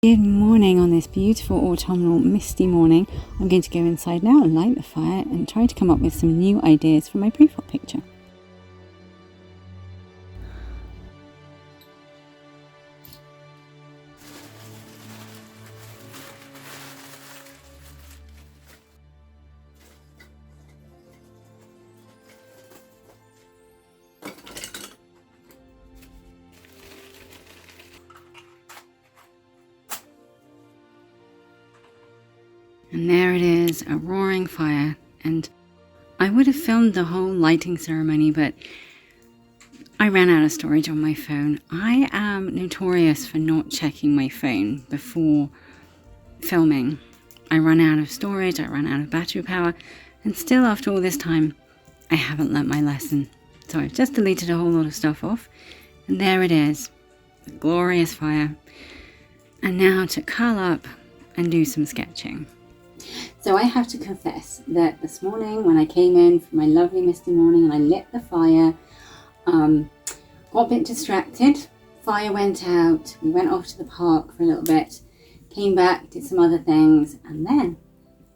Good morning on this beautiful autumnal misty morning. I'm going to go inside now and light the fire and try to come up with some new ideas for my profile picture. And there it is, a roaring fire. And I would have filmed the whole lighting ceremony, but I ran out of storage on my phone. I am notorious for not checking my phone before filming. I run out of storage, I run out of battery power, and still after all this time, I haven't learnt my lesson. So I've just deleted a whole lot of stuff off, and there it is, the glorious fire. And now to curl up and do some sketching. So I have to confess that this morning when I came in for my lovely misty morning and I lit the fire, got a bit distracted, fire went out, we went off to the park for a little bit, came back, did some other things, and then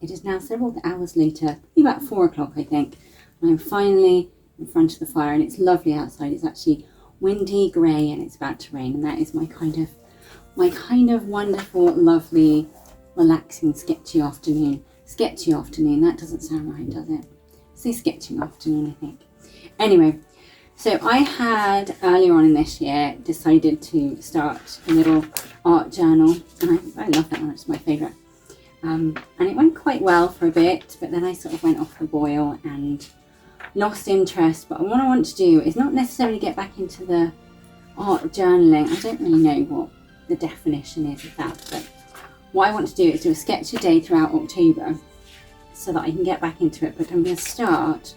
it is now several hours later, about 4 o'clock I think, and I'm finally in front of the fire and it's lovely outside. It's actually windy, grey, and it's about to rain, and that is my kind of wonderful, lovely, relaxing, sketchy afternoon. Sketchy afternoon, that doesn't sound right, does it? Say sketching afternoon, I think. Anyway, so I had earlier on in this year decided to start a little art journal, and I love that one, it's my favourite. And it went quite well for a bit, but then I sort of went off the boil and lost interest. But what I want to do is not necessarily get back into the art journaling. I don't really know what the definition is of that, but what I want to do is do a sketch a day throughout October so that I can get back into it. But I'm going to start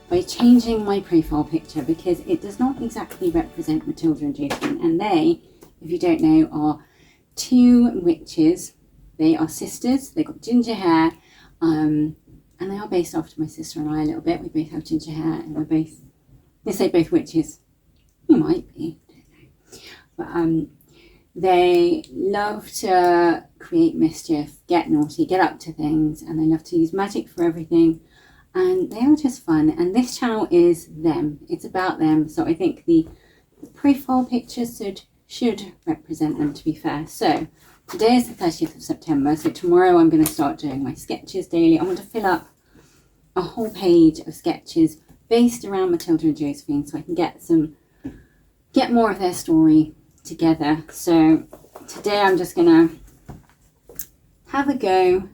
by changing my profile picture because it does not exactly represent Matilda and Josephine. And they, if you don't know, are two witches. They are sisters. They've got ginger hair, and they are based after my sister and I a little bit. We both have ginger hair, and we're both, they say both witches. You might be, I don't know. But they love to create mischief, get naughty, get up to things, and they love to use magic for everything, and they are just fun. And this channel is them, it's about them, so I think the profile picture should represent them, to be fair. So today is the 30th of September, so tomorrow I'm going to start doing my sketches daily. I want to fill up a whole page of sketches based around Matilda and Josephine so I can get more of their story together. So today I'm just gonna have a go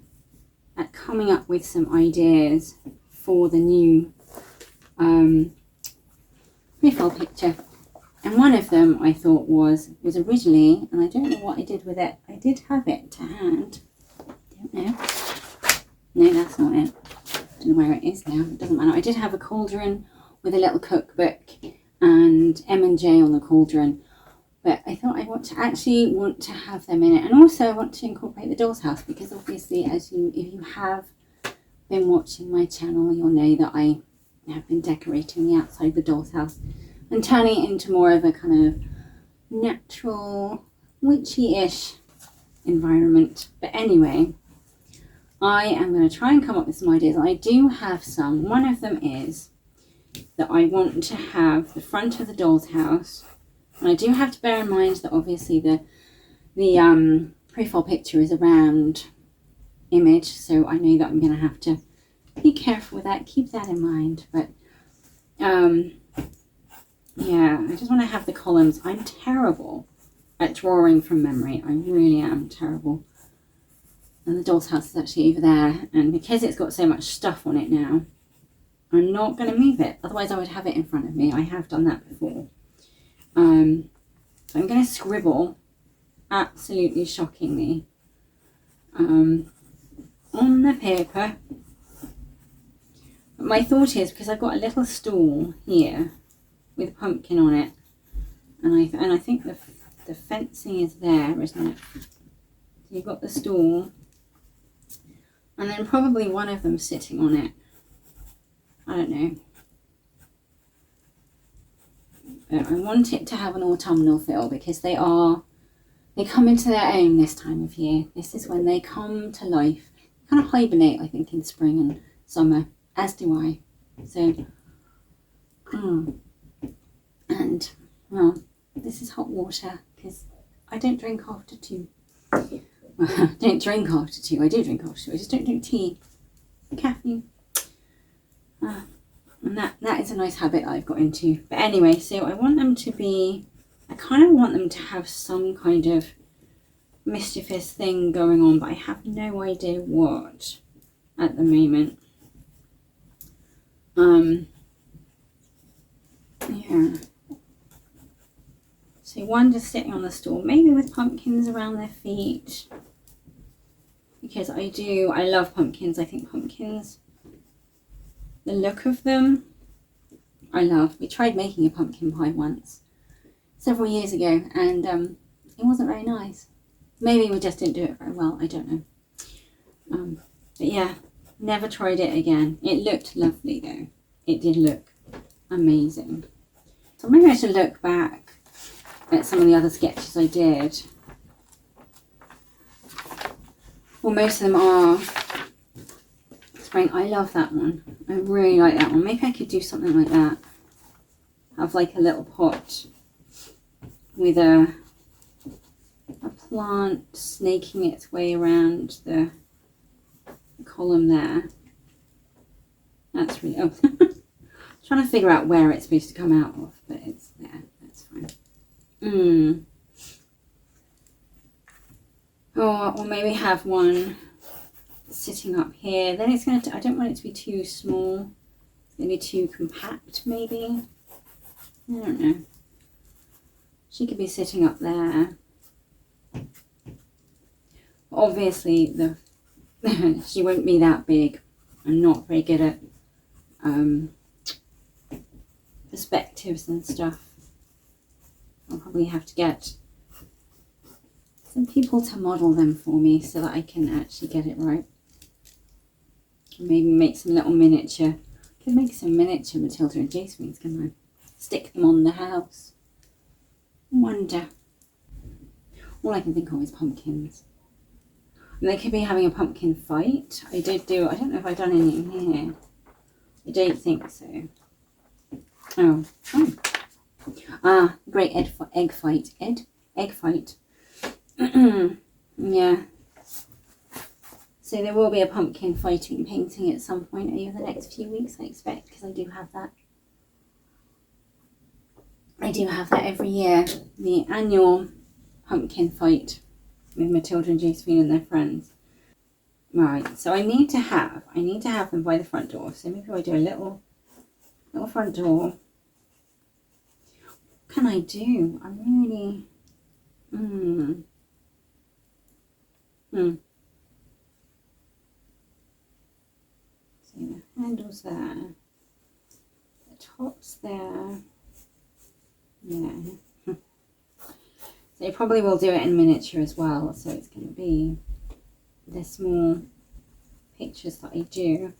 at coming up with some ideas for the new profile picture, and one of them I thought was originally, and I don't know what I did with it. I did have it to hand, don't know, no, that's not it, don't know where it is now, it doesn't matter. I did have a cauldron with a little cookbook and M&J on the cauldron, but I thought I want to have them in it, and also I want to incorporate the doll's house because obviously, if you have been watching my channel, you'll know that I have been decorating the outside of the doll's house and turning it into more of a kind of natural, witchy-ish environment. But anyway, I am going to try and come up with some ideas. I do have some. One of them is that I want to have the front of the doll's house. And I do have to bear in mind that obviously the profile picture is a round image, so I know that I'm going to have to be careful with that, keep that in mind. But yeah, I just want to have the columns. I'm terrible at drawing from memory. I really am terrible. And the doll's house is actually over there, and because it's got so much stuff on it now, I'm not going to move it. Otherwise I would have it in front of me. I have done that before. So I'm going to scribble absolutely shockingly on the paper. But my thought is, because I've got a little stool here with a pumpkin on it, and I think the fencing is there, isn't it? So you've got the stool, and then probably one of them sitting on it. I don't know. But I want it to have an autumnal feel because they are they come into their own this time of year. This is when they come to life. They kind of hibernate, I think, in spring and summer, as do I. So, and, well, this is hot water because I don't drink after 2. I don't drink after 2. I do drink after 2. I just don't drink tea. Caffeine. And that is a nice habit I've got into. But anyway, so I want them to be, I kind of want them to have some kind of mischievous thing going on, but I have no idea what at the moment. Yeah. So one just sitting on the stool, maybe with pumpkins around their feet. Because I love pumpkins. I think pumpkins, the look of them, I love. We tried making a pumpkin pie once, several years ago, and it wasn't very nice. Maybe we just didn't do it very well, I don't know. But yeah, never tried it again. It looked lovely though. It did look amazing. So maybe I should look back at some of the other sketches I did. Well, most of them are spring. I love that one. I really like that one. Maybe I could do something like that. Have like a little pot with a plant snaking its way around the column there. That's really, oh, trying to figure out where it's supposed to come out of, but it's there. That's fine. Or maybe have one sitting up here. Then it's going to, I don't want it to be too small. It's going to be too compact, maybe. I don't know. She could be sitting up there. Obviously, she won't be that big. I'm not very good at perspectives and stuff. I'll probably have to get some people to model them for me so that I can actually get it right. Maybe make some little miniature. I could make some miniature Matilda and Jasmine's, can I? Stick them on the house. I wonder. All I can think of is pumpkins. And they could be having a pumpkin fight. I don't know if I've done any in here. I don't think so. Oh. Great egg fight. Egg fight. Yeah. So there will be a pumpkin fighting painting at some point over the next few weeks, I expect, because I do have that. I do have that every year. The annual pumpkin fight with Matilda and Josephine and their friends. Right, so I need to have them by the front door. So maybe I do a little front door. What can I do? I'm really So the handle's there. The top's there. Yeah. So you probably will do it in miniature as well. So it's going to be the small pictures that I do.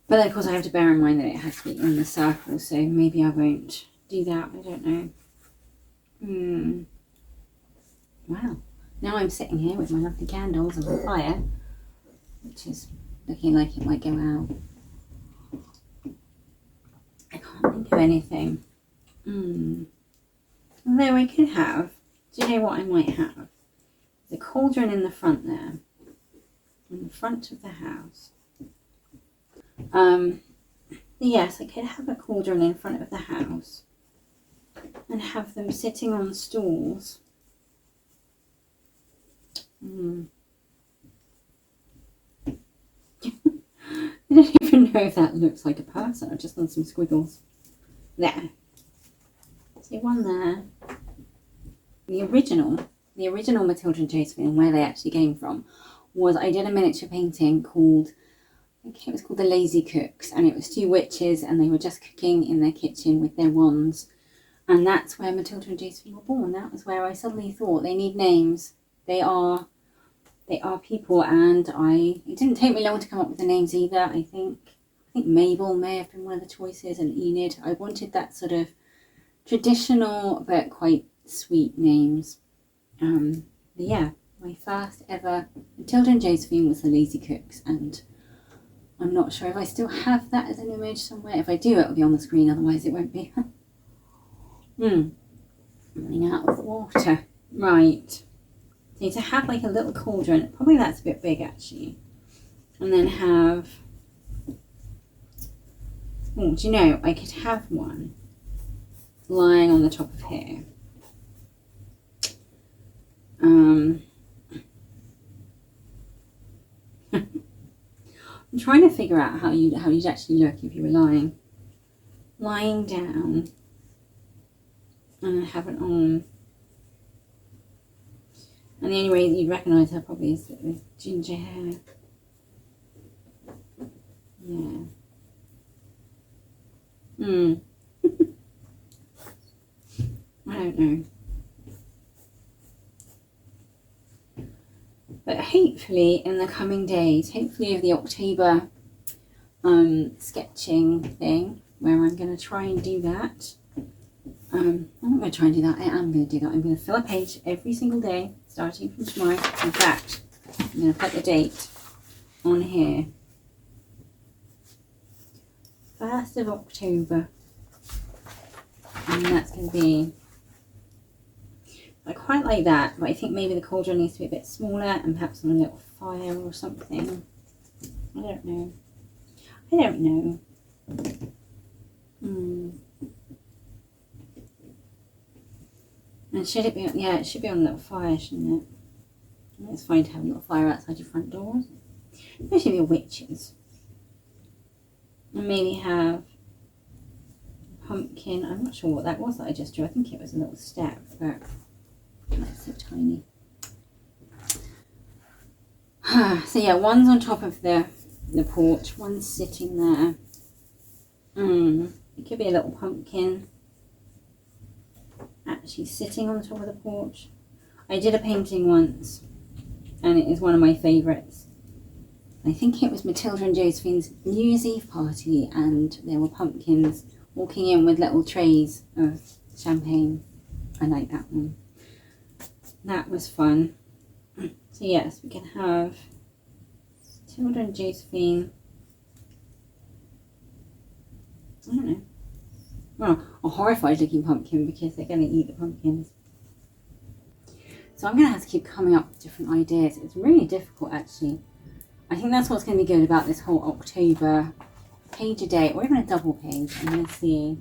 But then of course I have to bear in mind that it has to be in the circle. So maybe I won't do that. I don't know. Wow. Now I'm sitting here with my lovely candles and my fire, which is looking like it might go out. I can't think of anything. Although I could have, do you know what I might have? The cauldron in the front there, in the front of the house. Yes, I could have a cauldron in front of the house and have them sitting on stools. I don't even know if that looks like a person. I've just done some squiggles. There. See one there. The original Matilda and Josephine, and where they actually came from, was I did a miniature painting called, I think it was called The Lazy Cooks, and it was 2 witches and they were just cooking in their kitchen with their wands. And that's where Matilda and Josephine were born. That was where I suddenly thought they need names. They are people, and it didn't take me long to come up with the names either. I think Mabel may have been one of the choices, and Enid. I wanted that sort of traditional but quite sweet names. But yeah, my first ever Matilda and Josephine was the Lazy Cooks, and I'm not sure if I still have that as an image somewhere. If I do, it'll be on the screen, otherwise it won't be. I'm running out of water. Right. So to have like a little cauldron, probably that's a bit big actually. And then have, oh, do you know, I could have one lying on the top of here. I'm trying to figure out how you'd actually look if you were lying down and have it on. And the only way that you'd recognise her probably is with ginger hair. Yeah. I don't know. But hopefully in the coming days, hopefully of the October sketching thing, where I'm going to try and do that. I'm not going to try and do that. I am going to do that. I'm going to fill a page every single day, starting from tomorrow. In fact, I'm going to put the date on here. 1st of October. And that's going to be, I quite like that, but I think maybe the cauldron needs to be a bit smaller and perhaps on a little fire or something. I don't know. And should it be, yeah, it should be on a little fire, shouldn't it? It's fine to have a little fire outside your front door. Especially if you're witches. And maybe have pumpkin. I'm not sure what that was that I just drew. I think it was a little step, but that's so tiny. So yeah, one's on top of the porch, one's sitting there. It could be a little pumpkin actually sitting on the top of the porch. I did a painting once and it is one of my favourites. I think it was Matilda and Josephine's New Year's Eve party, and there were pumpkins walking in with little trays of champagne. I like that one. That was fun. So yes, we can have Matilda and Josephine. I don't know. Well, a horrified looking pumpkin because they're going to eat the pumpkins. So I'm going to have to keep coming up with different ideas. It's really difficult actually. I think that's what's going to be good about this whole October page a day, or even a double page. I'm going to see.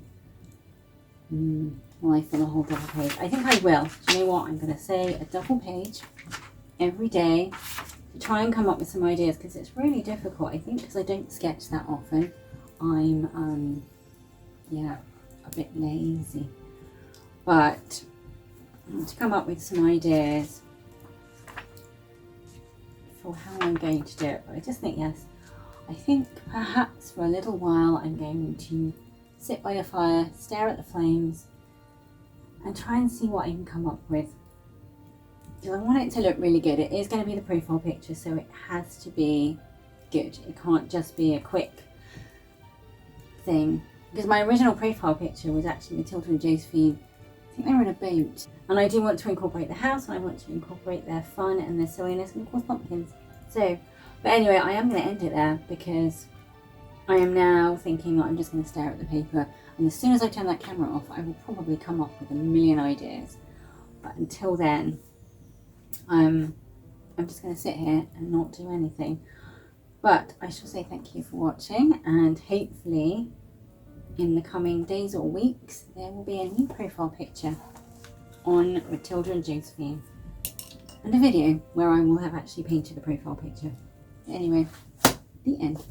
Will I fill a whole double page? I think I will. Do you know what? I'm going to say a double page every day to try and come up with some ideas, because it's really difficult. I think because I don't sketch that often, I'm yeah, a bit lazy. But to come up with some ideas for how I'm going to do it. But I just think, yes, I think perhaps for a little while I'm going to sit by a fire, stare at the flames, and try and see what I can come up with. Because I want it to look really good. It is going to be the profile picture, so it has to be good. It can't just be a quick thing. Because my original profile picture was actually Matilda and Josephine. I think they were in a boat. And I do want to incorporate the house, and I want to incorporate their fun and their silliness, and of course pumpkins. So, but anyway, I am going to end it there because I am now thinking that I'm just going to stare at the paper. And as soon as I turn that camera off, I will probably come up with a million ideas. But until then, I'm just going to sit here and not do anything. But I shall say thank you for watching, and hopefully in the coming days or weeks there will be a new profile picture on Matilda and Josephine, and a video where I will have actually painted the profile picture. Anyway, the end.